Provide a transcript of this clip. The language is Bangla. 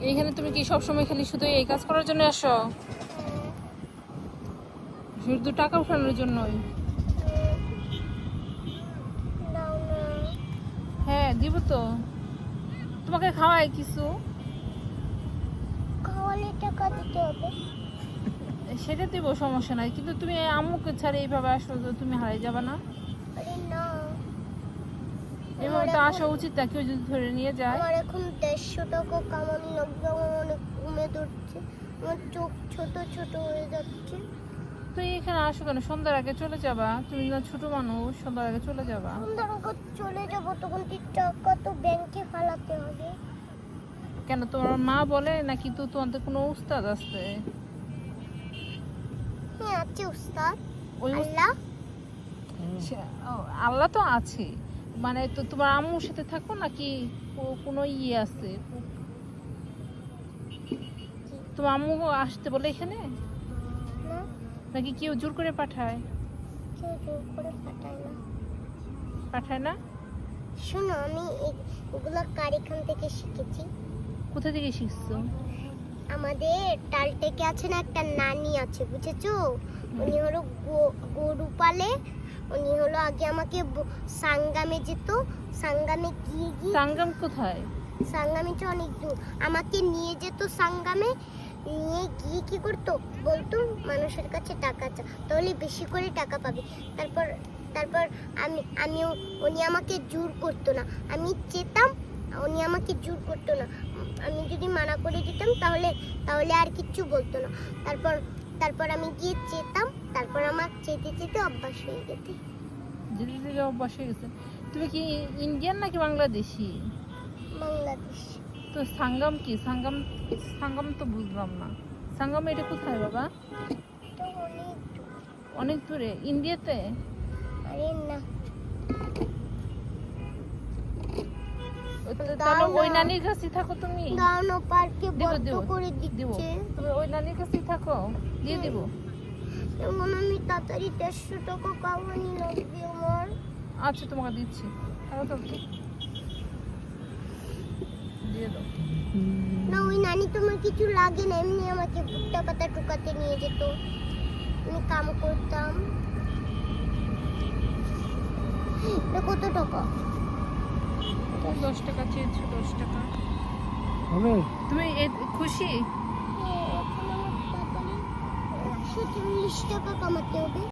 এইখানে তুমি কি সবসময় খালি শুধু এই কাজ করার জন্য আসো? শুধু টাকা উঠানোর জন্যই? হ্যাঁ দিব তো, তোমাকে খাওয়াই কিছু। খাওয়ালে টাকা দিতে হবে? সেটা দিব, সমস্যা নাই, কিন্তু তুমি আম্মুকে ছাড়া এইভাবে আসো তো তুমি হারিয়ে যাবে না? আরে না, এভাবে তো আসা উচিত না, কেউ যদি ধরে নিয়ে যায়। আমার এখন 150 টাকা কামানো লাগবে, আমার অনেক ঘুমে ধরছে, আমার চোখ ছোট ছোট হয়ে যাচ্ছে। তুই এখানে আসো কেন? সন্ধ্যার আগে চলে যাবা, তুমি না ছোট মানুষ, সন্ধ্যার আগে চলে যাবা। সন্ধ্যার আগে চলে যাবো, তখন টাকা তো ব্যাংকে ফালাতে হবে। কেন, তোমার মা বলে নাকি তো তোমাদের কোনো উস্তাদ আছে? হ্যাঁ আছে উস্তাদ, ওই আল্লাহ। আল্লাহ তো আছে, মানে তো তোমার আম্মুর সাথে থাকো নাকি কোনো ইয়ে আছে? তোমার আম্মু আসতে বলে এখানে, না, নাকি কেউ জোর করে পাঠায়? কেউ জোর করে পাঠায় না। পাঠায় না? শোনো, আমি এগুলো কার এখান থেকে শিখেছি? কোথা থেকে শিখছো? আমাদের টালটেকে আছে না একটা নানি আছে, বুঝেছো? উনি হলো গরু পালে। উনি হলো আগে আমাকে সাঙ্গামে যেত, সাঙ্গামে গিয়ে গিয়ে, সাঙ্গাম কোথায়? সাঙ্গামে তো অনেক দূর, আমাকে নিয়ে যেত সাঙ্গামে। নিয়ে গিয়ে কি করতো বলতো, মানুষের কাছে টাকা চা, তাহলে বেশি করে টাকা পাবে। তারপর তারপর আমিও, উনি আমাকে জোর করতো না, আমি চেতাম, উনি আমাকে জোর করতো না। আমি যদি মানা করে দিতাম তাহলে তাহলে আর কিচ্ছু বলতো না। তারপর তারপর আমি গিয়ে চেতাম, তারপর আমার চেতে চেতে অভ্যাস হয়ে গেছে। যেতে যেতে অভ্যাস হয়ে গেছে। তুমি কি ইন্ডিয়ান নাকি বাংলাদেশি? বাংলাদেশ। তো সাঙ্গাম কি? সাঙ্গাম, সাঙ্গাম তো বুঝলাম না। সাঙ্গাম এটা কোথায় বাবা? তো অনেক দূর। অনেক দূরে, ইন্ডিয়াতে? আরে না, তাহলে ওই নানির কাছেই থাকো তুমি? দাঁড়ানো, পার্কে দিব, বন্ধ দিব, করে দিব। দিচ্ছে। তুমি ওই নানির কাছেই থাকো, দিয়ে দিব। এমন আমি তাড়াতাড়ি 150 টাকা কামানি লাগবে আমার। আচ্ছা তোমাকে দিচ্ছি, থাকো তো, দিয়ে দাও। না, ওই নানি তোমার কিছু লাগে না, এমনি আমাকে ভুট্টা পাতা টুকাতে নিয়ে যেত, আমি কাম করতাম। এটা কত টাকা? 10 টাকা চেয়েছো, 10 টাকা হবে। তুমি খুশি? এখন আমার তাড়াতাড়ি 140 টাকা কামাতে হবে।